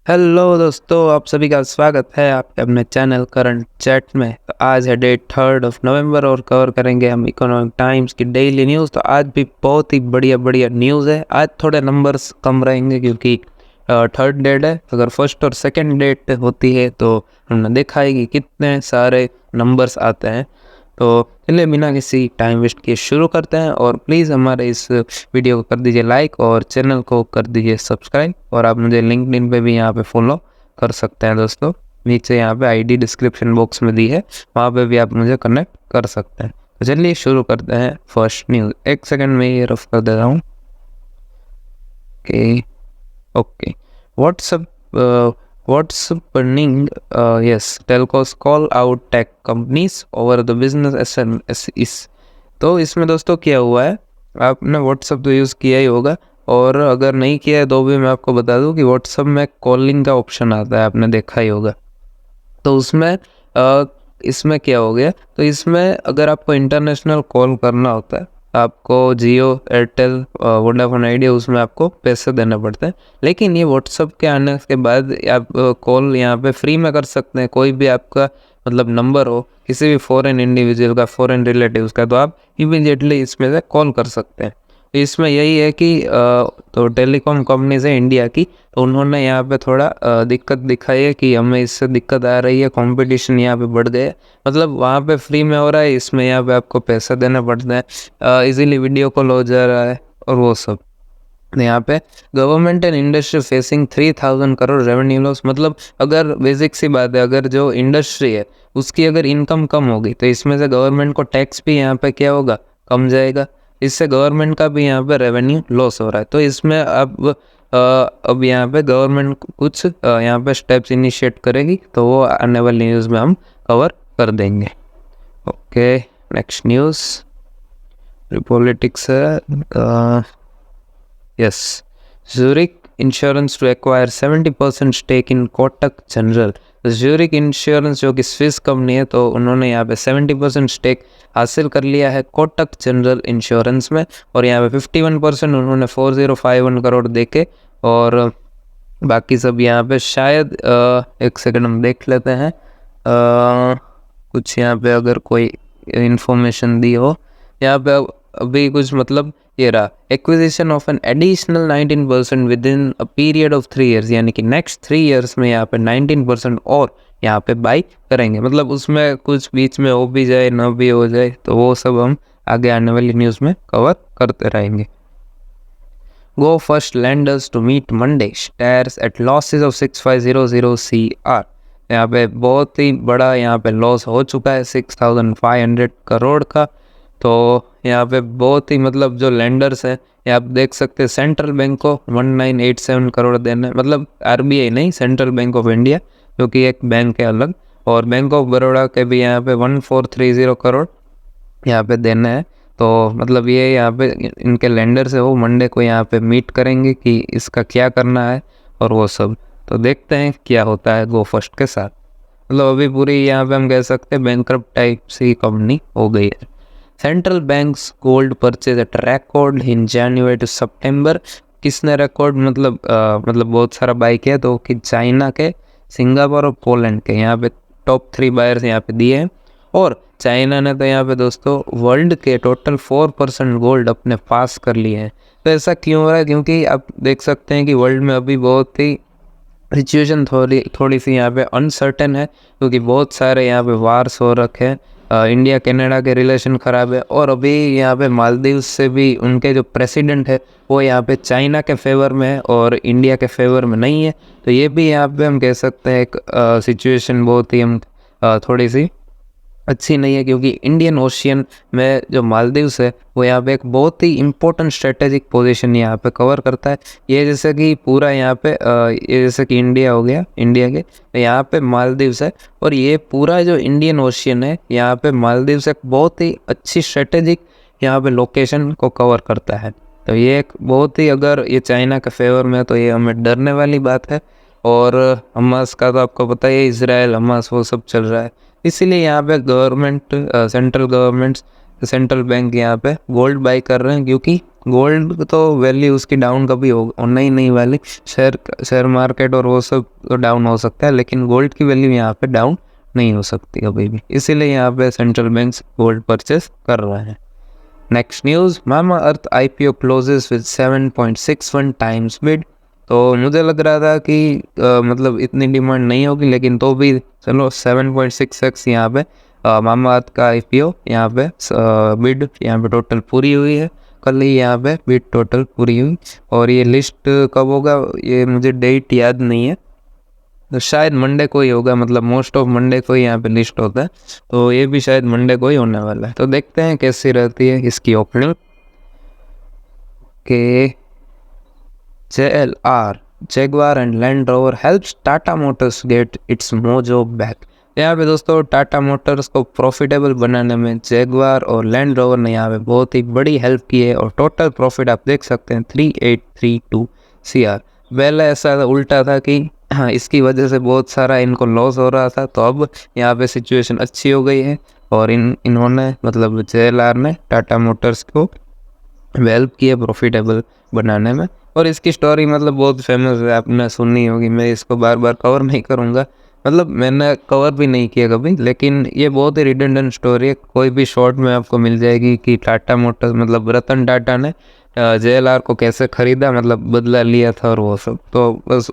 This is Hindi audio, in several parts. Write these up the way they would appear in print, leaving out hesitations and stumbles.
हेलो दोस्तों, आप सभी का स्वागत है आपके अपने चैनल करंट चैट में। तो आज है डेट 3 नवंबर और कवर करेंगे हम इकोनॉमिक टाइम्स की डेली न्यूज़। तो आज भी बहुत ही बढ़िया बढ़िया न्यूज़ है। आज थोड़े नंबर्स कम रहेंगे क्योंकि थर्ड डेट है। अगर फर्स्ट और सेकंड डेट होती है तो हमने देखा है कि कितने सारे नंबर्स आते हैं। तो चलिए बिना किसी टाइम वेस्ट किए शुरू करते हैं। और प्लीज़ हमारे इस वीडियो को कर दीजिए लाइक और चैनल को कर दीजिए सब्सक्राइब। और आप मुझे लिंक्डइन पे भी यहाँ पे फॉलो कर सकते हैं दोस्तों। नीचे यहाँ पे आईडी डिस्क्रिप्शन बॉक्स में दी है, वहाँ पे भी आप मुझे कनेक्ट कर सकते हैं। तो चलिए शुरू करते हैं फर्स्ट न्यूज़। एक सेकंड में ये रफ कर दे रहा हूँ। Okay okay what's up what's burning? Yes, telcos call out tech companies over the business SMS। तो इसमें दोस्तों क्या हुआ है, आपने व्हाट्सअप तो यूज़ किया ही होगा, और अगर नहीं किया है तो भी मैं आपको बता दूं कि व्हाट्सअप में कॉलिंग का ऑप्शन आता है, आपने देखा ही होगा। तो उसमें इसमें क्या हो गया, तो इसमें अगर आपको इंटरनेशनल कॉल करना होता है, आपको जियो, एयरटेल, वोडाफोन आइडिया, उसमें आपको पैसे देने पड़ते हैं। लेकिन ये व्हाट्सअप के आने के बाद आप कॉल यहाँ पे फ्री में कर सकते हैं। कोई भी आपका मतलब नंबर हो किसी भी फॉरेन इंडिविजुअल का, फॉरेन रिलेटिव्स का, तो आप इमीडिएटली इसमें से कॉल कर सकते हैं। इसमें यही है कि तो टेलीकॉम कंपनीज है इंडिया की, तो उन्होंने यहाँ पे थोड़ा दिक्कत दिखाई है कि हमें इससे दिक्कत आ रही है, कंपटीशन यहाँ पे बढ़ गया है। मतलब वहाँ पे फ्री में हो रहा है, इसमें यहाँ पे आपको पैसा देना पड़ता है। इजीली वीडियो कॉल हो जा रहा है और वो सब। यहाँ पे government and industry facing 3000 crore revenue loss. मतलब अगर बेसिक सी बात है, अगर जो इंडस्ट्री है उसकी अगर इनकम कम होगी तो इसमें से गवर्नमेंट को टैक्स भी यहाँ पे क्या होगा, कम जाएगा। इससे गवर्नमेंट का भी यहाँ पे रेवेन्यू लॉस हो रहा है। तो इसमें अब यहाँ पे गवर्नमेंट कुछ यहाँ पे स्टेप्स इनिशिएट करेगी, तो वो आने वाली न्यूज़ में हम कवर कर देंगे। ओके, नेक्स्ट न्यूज़ पॉलिटिक्स है। Yes, Zurich Insurance to acquire 70% stake in Kotak General। Zurich Insurance जो कि स्विस कंपनी है, तो उन्होंने यहाँ पे 70% स्टेक हासिल कर लिया है कोटक जनरल इंश्योरेंस में। और यहाँ पे 51% उन्होंने 4051 करोड़ देके, और बाकी सब यहाँ पे शायद एक सेकंड हम देख लेते हैं। कुछ यहाँ पे अगर कोई इंफॉर्मेशन दी हो यहाँ पे अभी कुछ, मतलब ये रहा, acquisition of an additional 19% with in a period of 3 years, यानी कि नेक्स्ट 3 ईयर्स में यहाँ पे 19% और यहाँ पे बाई करेंगे। मतलब उसमें कुछ बीच में हो भी जाए, ना भी हो जाए, तो वो सब हम आगे आने वाली न्यूज़ में कवर करते रहेंगे। Go First lenders to meet Monday stares at losses of 6500 CR। यहाँ पे बहुत ही बड़ा यहाँ पे लॉस हो चुका है 6500 करोड़ का। तो यहाँ पे बहुत ही, मतलब जो लैंडर्स हैं, ये आप देख सकते हैं, सेंट्रल बैंक को 1987 करोड़ देना है। मतलब RBI नहीं, सेंट्रल बैंक ऑफ इंडिया, जो कि एक बैंक है अलग। और बैंक ऑफ बड़ौदा के भी यहाँ पे 1430 करोड़ यहाँ पे देना है। तो मतलब ये यहाँ पे इनके लैंडर से वो मंडे को यहाँ पे मीट करेंगे कि इसका क्या करना है और वो सब। तो देखते हैं क्या होता है गो फर्स्ट के साथ। मतलब अभी पूरी यहाँ पे हम कह सकते हैं बैंकरप्ट टाइप सी कंपनी हो गई है। Central banks gold purchase at record in January to September. किसने रिकॉर्ड, मतलब बहुत सारा बाई किया, तो कि चाइना के, सिंगापुर और पोलैंड के यहाँ पे टॉप 3 बायर्स यहाँ पे दिए हैं। और चाइना ने तो यहाँ पे दोस्तों वर्ल्ड के टोटल 4% गोल्ड अपने पास कर लिए हैं। तो ऐसा क्यों हो रहा है, क्योंकि आप देख सकते हैं कि वर्ल्ड में अभी बहुत ही सिचुएशन थोड़ी सी यहाँ पे अनसर्टेन है, क्योंकि बहुत सारे यहाँ पे वार्स हो रखे हैं। इंडिया कनाडा के रिलेशन ख़राब है, और अभी यहाँ पे मालदीव से भी उनके जो प्रेसिडेंट है वो यहाँ पे चाइना के फेवर में है और इंडिया के फेवर में नहीं है। तो ये भी यहाँ पे हम कह सकते हैं एक सिचुएशन बहुत ही हम थोड़ी सी अच्छी नहीं है, क्योंकि इंडियन ओशियन में जो मालदीव्स है वो यहाँ पे एक बहुत ही इम्पोर्टेंट स्ट्रेटेजिक पोजीशन यहाँ पे कवर करता है। ये जैसे कि पूरा यहाँ पे ये जैसे कि इंडिया हो गया, इंडिया के तो यहाँ पे मालदीव्स है, और ये पूरा जो इंडियन ओशियन है यहाँ पे मालदीव्स एक बहुत ही अच्छी स्ट्रेटेजिक यहाँ पे लोकेशन को कवर करता है। तो ये एक बहुत ही, अगर ये चाइना के फेवर में है तो ये हमें डरने वाली बात है। और हमास का तो आपको पता ही है, इसराइल हमास वो सब चल रहा है। इसीलिए यहाँ पे गवर्नमेंट, सेंट्रल बैंक यहाँ पे गोल्ड बाई कर रहे हैं, क्योंकि गोल्ड तो वैल्यू उसकी डाउन कभी होना ही नहीं वाली, शेयर मार्केट और वो सब तो डाउन हो सकता है, लेकिन गोल्ड की वैल्यू यहाँ पे डाउन नहीं हो सकती कभी भी, इसीलिए यहाँ पे सेंट्रल बैंक गोल्ड परचेस कर रहे हैं। Next news, Mamaearth IPO closes with 7.61 times bid. तो मुझे लग रहा था कि मतलब इतनी डिमांड नहीं होगी, लेकिन तो भी चलो 7.6x यहाँ पे मामा अर्थ का IPO यहाँ पे बिड यहाँ पे टोटल पूरी हुई है। कल ही यहाँ पे बिड टोटल पूरी हुई, और ये लिस्ट कब होगा ये मुझे डेट याद नहीं है, तो शायद मंडे को ही होगा, मतलब मोस्ट ऑफ मंडे को ही यहाँ पे लिस्ट होता है, तो ये भी शायद मंडे को ही होने वाला है। तो देखते हैं कैसी रहती है इसकी ओपनिंग। के JLR Jaguar and Land Rover helps Tata Motors get its mojo back. यहाँ पे दोस्तों टाटा मोटर्स को प्रॉफिटेबल बनाने में जैगवार और लैंड रोवर ने यहाँ पे बहुत ही बड़ी हेल्प की है, और टोटल प्रॉफिट आप देख सकते हैं 3832 CR। पहले ऐसा उल्टा था कि हाँ इसकी वजह से बहुत सारा इनको लॉस हो रहा था, तो अब यहाँ पे सिचुएशन अच्छी हो गई है, और इन्होंने मतलब JLR ने टाटा मोटर्स को हेल्प की है प्रॉफिटेबल बनाने में। और इसकी स्टोरी मतलब बहुत फेमस है, आपने सुनी होगी, मैं इसको बार बार कवर नहीं करूँगा, मतलब मैंने कवर भी नहीं किया कभी, लेकिन ये बहुत ही रिडंडेंट स्टोरी है, कोई भी शॉर्ट में आपको मिल जाएगी कि टाटा मोटर्स मतलब रतन टाटा ने JLR को कैसे खरीदा, मतलब बदला लिया था और वो सब, तो बस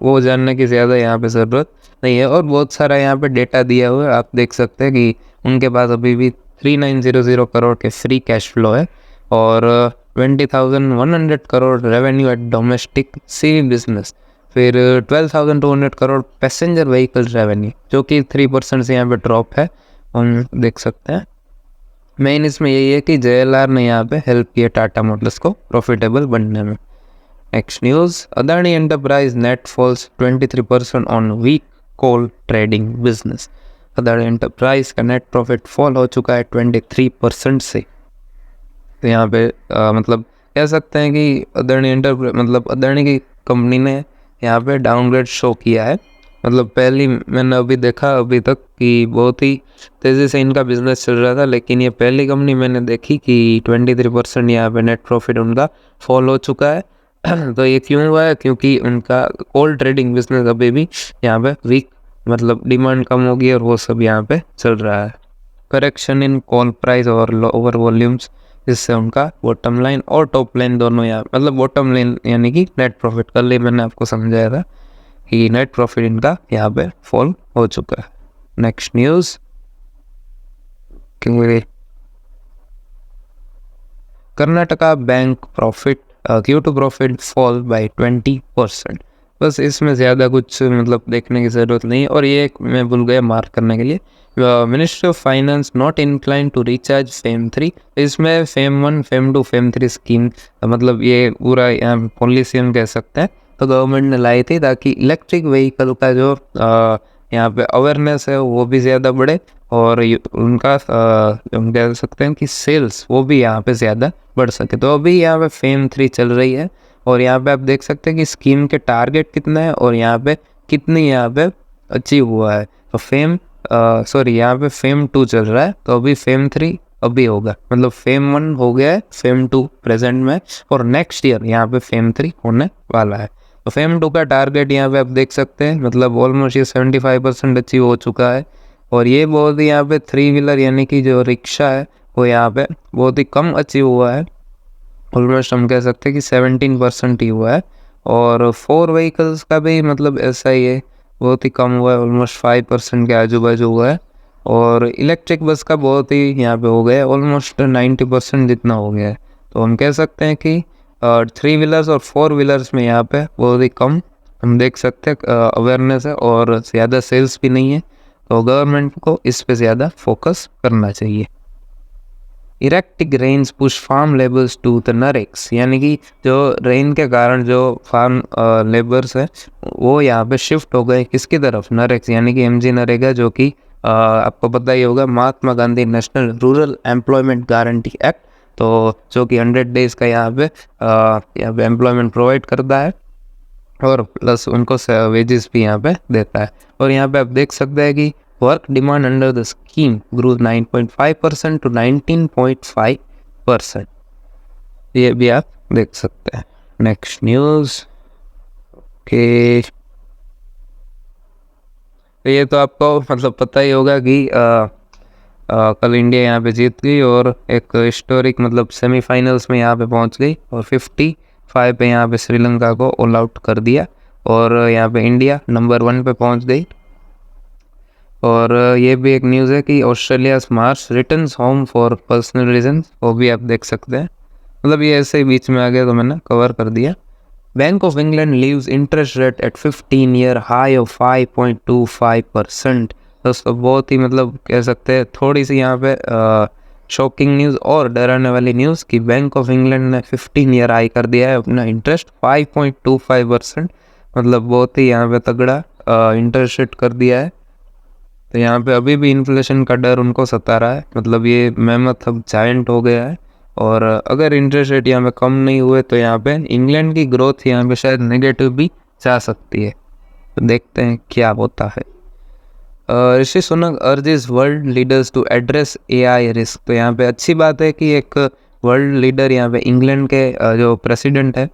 वो जानने की ज़्यादा यहाँ पे ज़रूरत नहीं है। और बहुत सारा यहाँ पे डेटा दिया हुआ है, आप देख सकते हैं कि उनके पास अभी भी 3900 करोड़ के फ्री कैश फ्लो है, और 20,100 crore revenue at domestic C business, फिर 12,200 करोड़ पैसेंजर व्हीकल रेवेन्यू, जो कि 3% से यहाँ पे ड्रॉप है, हम देख सकते हैं। मेन इसमें यही है कि JLR ने यहाँ पे हेल्प किया टाटा मोटर्स को प्रॉफिटेबल बनने में। Next news, Adani enterprise net falls 23% on weak coal trading business. Adani enterprise का नेट प्रॉफिट फॉल हो चुका है 23% से। तो यहाँ पे मतलब कह सकते हैं कि अदानी की कंपनी ने यहाँ पे डाउनग्रेड शो किया है, मतलब पहली मैंने अभी देखा अभी तक कि बहुत ही तेज़ी से इनका बिजनेस चल रहा था, लेकिन ये पहली कंपनी मैंने देखी कि 23% यहाँ पे नेट प्रॉफिट उनका फॉल हो चुका है। तो ये क्यों हुआ है, क्योंकि उनका कोल ट्रेडिंग बिजनेस अभी भी यहाँ पे वीक, मतलब डिमांड कम होगी और वो सब यहाँ पे चल रहा है। करेक्शन इन कॉल प्राइस और लोअर वॉल्यूम्स, जिससे उनका बॉटम लाइन और टॉप लाइन दोनों यहाँ, मतलब बॉटम लाइन यानी कि नेट प्रॉफिट, कल ही मैंने आपको समझाया था कि नेट प्रॉफिट इनका यहाँ पे फॉल हो चुका है। Next news, Karnataka bank profit Q2 profit fall bye 20%। बस इसमें ज़्यादा कुछ मतलब देखने की ज़रूरत नहीं, और ये मैं भूल गया मार्क करने के लिए, ministry of finance not incline to recharge FAME 3। इसमें फेम 1 फेम 2 फेम 3 स्कीम, मतलब ये पूरा यहाँ पॉलिसी हम कह सकते हैं, तो गवर्नमेंट ने लाई थी ताकि इलेक्ट्रिक व्हीकल का जो यहाँ पे अवेयरनेस है वो भी ज़्यादा बढ़े, और उनका हम कह सकते हैं कि सेल्स वो भी यहाँ पे ज़्यादा बढ़ सके। तो अभी यहाँ पे फेम 3 चल रही है, और यहाँ पे आप देख सकते हैं कि स्कीम के टारगेट कितना है और यहाँ पे कितनी यहाँ पे अचीव हुआ है। तो यहाँ पे फेम 2 चल रहा है, तो अभी फेम 3 अभी होगा, मतलब फेम 1 हो गया है, फेम 2 प्रेजेंट में, और नेक्स्ट ईयर यहाँ पे फेम 3 होने वाला है। तो फेम 2 का टारगेट यहाँ पे आप देख सकते हैं, मतलब ऑलमोस्ट ये 75% अचीव हो चुका है, और ये बहुत ही यहाँ पे 3 व्हीलर यानी कि जो रिक्शा है वो यहाँ पे बहुत ही कम अचीव हुआ है, ऑलमोस्ट हम कह सकते हैं कि 17% ही हुआ है, और 4 व्हीकल्स का भी मतलब ऐसा ही है, बहुत ही कम हुआ है, ऑलमोस्ट 5% के आजू बाजू हुआ है, और इलेक्ट्रिक बस का बहुत ही यहाँ पे हो गया है, ऑलमोस्ट 90% जितना हो गया है। तो हम कह सकते हैं कि 3 व्हीलर्स और 4 व्हीलर्स में यहाँ पे बहुत ही कम हम देख सकते हैं अवेयरनेस है, और ज़्यादा सेल्स भी नहीं है, तो गवर्नमेंट को इस पे ज़्यादा फोकस करना चाहिए। Erratic rains push farm labours to the NREGS, यानी कि जो रेन के कारण जो फार्म लेबर्स है वो यहाँ पे शिफ्ट हो गए किसकी तरफ, नरेक्स, यानी कि MG नरेगा, जो कि आपको पता ही होगा Mahatma Gandhi national rural employment guarantee act, तो जो कि 100 डेज का यहाँ पे एम्प्लॉयमेंट प्रोवाइड करता है, और प्लस उनको वेजेस भी यहाँ पे देता है। और यहाँ पे आप देख सकते हैं कि work demand under the scheme grow 9.5% to 19.5%। ये भी आप देख सकते हैं। नेक्स्ट न्यूज़ के तो ये तो आपको मतलब पता ही होगा कि कल इंडिया यहाँ पे जीत गई और एक हिस्टोरिक मतलब सेमीफाइनल्स में यहाँ पे पहुँच गई और 55 पे यहाँ पे श्रीलंका को ऑल आउट कर दिया और यहाँ पे इंडिया नंबर 1 पे पहुँच गई। और ये भी एक न्यूज़ है कि Australia Marsh returns home for personal reason, वो भी आप देख सकते हैं। मतलब ये ऐसे ही बीच में आ गया तो मैंने कवर कर दिया। Bank of England leaves interest rate at 15-year high of 5.25%। दोस्तों बहुत ही मतलब कह सकते हैं थोड़ी सी यहाँ पे शॉकिंग न्यूज़ और डराने वाली न्यूज़ कि बैंक ऑफ इंग्लैंड ने 15 ईयर हाई कर दिया है अपना इंटरेस्ट 5.25%। मतलब बहुत ही यहाँ पे तगड़ा इंटरेस्ट रेट कर दिया है। तो यहाँ पे अभी भी इन्फ्लेशन का डर उनको सता रहा है, मतलब ये मेमथ अब जायंट हो गया है। और अगर इंटरेस्ट रेट यहाँ पे कम नहीं हुए तो यहाँ पे इंग्लैंड की ग्रोथ यहाँ पे शायद नेगेटिव भी जा सकती है। तो देखते हैं क्या होता है। Rishi Sunak urges world leaders to address AI risk. तो यहाँ पे अच्छी बात है कि एक वर्ल्ड लीडर यहाँ पे इंग्लैंड के जो प्रेसिडेंट है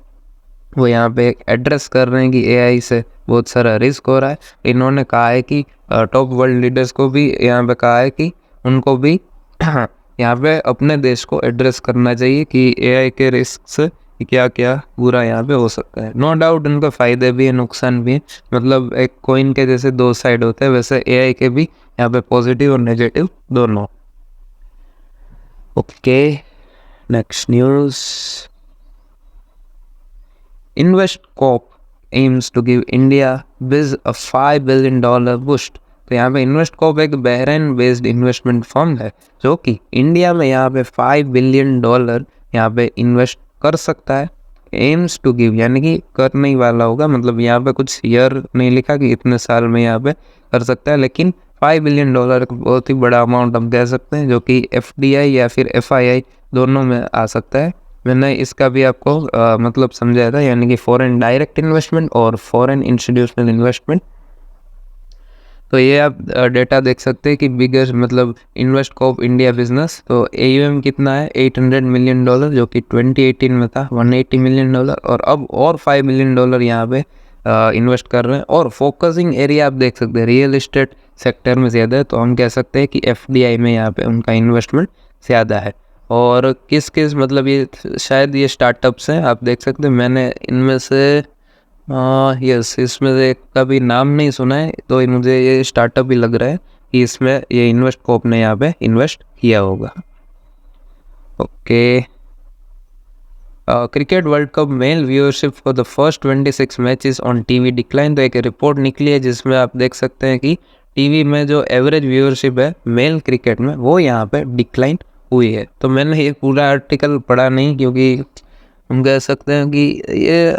वो यहाँ पे एड्रेस कर रहे हैं कि एआई से बहुत सारा रिस्क हो रहा है। इन्होंने कहा है कि टॉप वर्ल्ड लीडर्स को भी यहाँ पे कहा है कि उनको भी यहाँ पे अपने देश को एड्रेस करना चाहिए कि एआई के रिस्क से क्या क्या बुरा यहाँ पे हो सकता है। नो डाउट इनके फ़ायदे भी है नुकसान भी है, मतलब एक कॉइन के जैसे दो साइड होते हैं वैसे एआई के भी यहाँ पे पॉजिटिव और नेगेटिव दोनों। Okay next news. InvestCorp aims to give India biz a $5 billion boost। तो यहाँ पे InvestCorp एक बहरीन बेस्ड इन्वेस्टमेंट फर्म है जो कि इंडिया में यहाँ पे $5 बिलियन यहाँ पे इन्वेस्ट कर सकता है। एम्स टू गिव यानी कि करने ही वाला होगा, मतलब यहाँ पे कुछ ईयर नहीं लिखा कि इतने साल में यहाँ पे कर सकता है, लेकिन $5 बिलियन बहुत ही बड़ा अमाउंट हम कह सकते हैं जो कि FDI या फिर FII दोनों में आ सकता है। मैंने इसका भी आपको मतलब समझाया था, यानी कि फॉरेन डायरेक्ट इन्वेस्टमेंट और फॉरेन इंस्टीट्यूशनल इन्वेस्टमेंट। तो ये आप डेटा देख सकते हैं कि बिगर मतलब InvestCorp इंडिया बिजनेस। तो AUM कितना है $800 मिलियन जो कि 2018 में था $180 मिलियन और अब और $5 मिलियन यहाँ पे इन्वेस्ट कर रहे हैं। और फोकसिंग एरिया आप देख सकते हैं रियल इस्टेट सेक्टर में ज़्यादा है, तो हम कह सकते हैं कि FDI में यहाँ पे उनका इन्वेस्टमेंट ज़्यादा है। और किस किस मतलब ये शायद ये स्टार्टअप्स हैं, आप देख सकते हैं। मैंने इनमें से यस इसमें से एक का भी नाम नहीं सुना है, तो मुझे ये स्टार्टअप ही लग रहा है कि इसमें ये InvestCorp ने यहाँ पे इन्वेस्ट किया होगा। Okay cricket World Cup male viewership for the first 26 matches on TV decline. तो एक रिपोर्ट निकली है जिसमें आप देख सकते हैं कि टीवी में जो एवरेज व्यूअरशिप है मेल क्रिकेट में वो यहाँ पे डिक्लाइन हुई है। तो मैंने ये पूरा आर्टिकल पढ़ा नहीं क्योंकि हम कह सकते हैं कि ये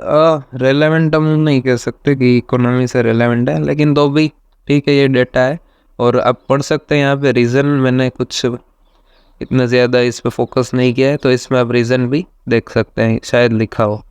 रेलेवेंट हम नहीं कह सकते कि इकोनॉमी से रेलेवेंट है, लेकिन तो भी ठीक है ये डेटा है और आप पढ़ सकते हैं यहाँ पे रीज़न। मैंने कुछ इतना ज़्यादा इस पे फोकस नहीं किया है, तो इसमें आप रीज़न भी देख सकते हैं, शायद लिखा हो।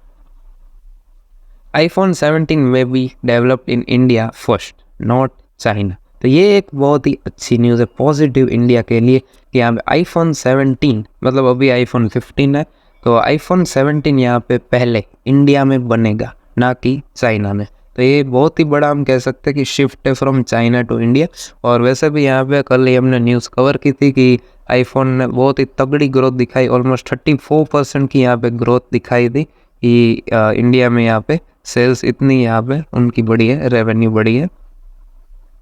iPhone 17 में be developed in India first not China. तो ये एक बहुत ही अच्छी न्यूज़ है पॉजिटिव इंडिया के लिए कि यहाँ पे iPhone 17 मतलब अभी iPhone 15 है, तो iPhone 17 यहाँ पे पहले इंडिया में बनेगा ना कि चाइना में। तो ये बहुत ही बड़ा हम कह सकते हैं कि शिफ्ट है फ्रॉम चाइना टू इंडिया। और वैसे भी यहाँ पे कल ही हमने न्यूज़ कवर की थी कि आईफोन ने बहुत ही तगड़ी ग्रोथ दिखाई, ऑलमोस्ट 34% की यहाँ पे ग्रोथ दिखाई थी कि इंडिया में यहाँ पे सेल्स इतनी यहाँ पे उनकी बढ़ी है, रेवेन्यू बढ़ी है।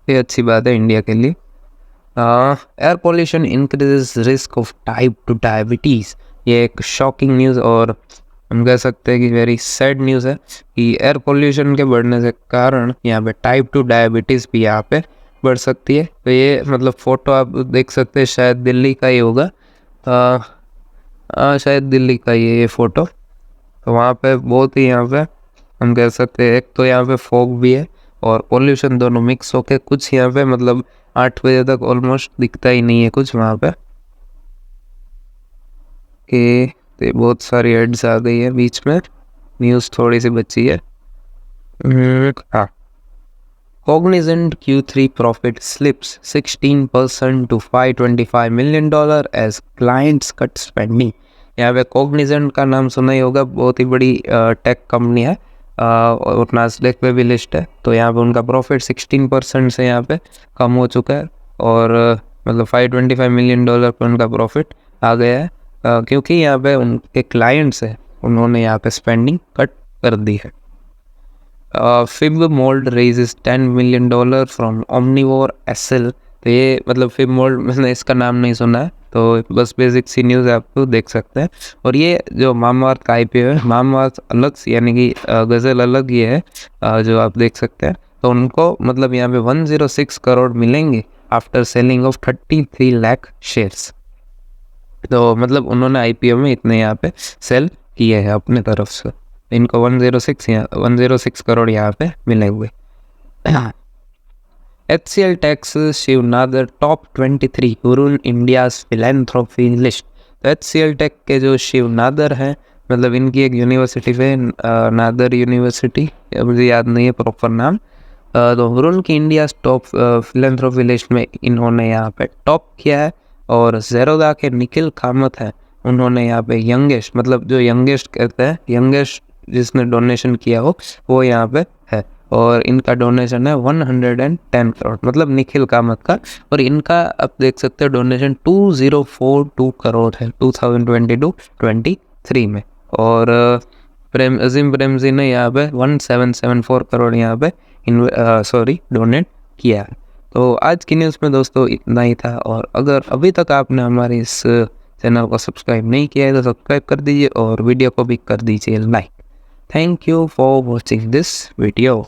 ये अच्छी बात है इंडिया के लिए। Air pollution increases risk of type 2 diabetes. ये एक शॉकिंग न्यूज़ और हम कह सकते हैं कि वेरी सैड न्यूज़ है कि एयर पोल्यूशन के बढ़ने से कारण यहाँ पे टाइप 2 डायबिटीज़ भी यहाँ पे बढ़ सकती है। तो ये मतलब फ़ोटो आप देख सकते हैं, शायद दिल्ली का ही होगा, शायद दिल्ली का ही है ये फ़ोटो। तो वहाँ पे बहुत ही यहाँ पे हम कह सकते हैं एक तो यहाँ पे फॉग भी है और पोल्यूशन दोनों मिक्स होके कुछ यहाँ पे मतलब 8 बजे तक ऑलमोस्ट दिखता ही नहीं है कुछ वहाँ पे। कि तो बहुत सारी एड्स आ गई है बीच में, न्यूज़ थोड़ी सी बची है। हाँ, Cognizant Q3 profit slips 16% to $525 million as clients cut spending। यहाँ पे कॉग्निजेंट का नाम सुना ही होगा, बहुत ही बड़ी टेक कंपनी है और नास्डेक पे भी लिस्ट है। तो यहाँ पे उनका प्रॉफिट 16% से यहाँ पे कम हो चुका है और मतलब $525 मिलियन पर उनका प्रॉफिट आ गया है क्योंकि यहाँ पे उनके क्लाइंट्स है उन्होंने यहाँ पे स्पेंडिंग कट कर दी है। Fibmold raises $10 million from Omnivore एसएल। तो ये मतलब फिब मोल्ड मैंने इसका नाम नहीं सुना है, तो बस बेसिक सी न्यूज़ आपको देख सकते हैं। और ये जो मामाअर्थ का IPO है, मामाअर्थ अलग यानी कि गज़ल अलग ये है जो आप देख सकते हैं। तो उनको मतलब यहाँ पे 106 करोड़ मिलेंगे after selling of 33 lakh shares. तो मतलब उन्होंने IPO में इतने यहाँ पे सेल किए हैं अपने तरफ से, इनको 106 करोड़ यहाँ पे मिले हुए। HCL Tech's Shiv Nadar top 23 Hurun India's philanthropy list. तो HCL Tech के जो शिव नादर हैं, मतलब इनकी एक यूनिवर्सिटी पे नादर यूनिवर्सिटी, मुझे याद नहीं है प्रॉपर नाम। तो हुरुन की इंडियाज टॉप फिलेंथ्रोपी लिस्ट में इन्होंने यहाँ पे टॉप किया है। और ज़ेरोदा के निखिल कामत है, उन्होंने यहाँ पे यंगेस्ट, मतलब जो यंगेस्ट कहते हैं, यंगेस्ट जिसने डोनेशन किया हो वो यहाँ पे है। और इनका डोनेशन है 110 करोड़, मतलब निखिल कामत का। और इनका आप देख सकते हो डोनेशन 2042 करोड़ है 2022-23 में। और अजीम प्रेमजी ने यहाँ पे 1774 करोड़ यहाँ पे डोनेट किया है। तो आज की न्यूज़ में दोस्तों इतना ही था। और अगर अभी तक आपने हमारे इस चैनल को सब्सक्राइब नहीं किया है तो सब्सक्राइब कर दीजिए और वीडियो को भी कर दीजिए like. Thank you for watching this video.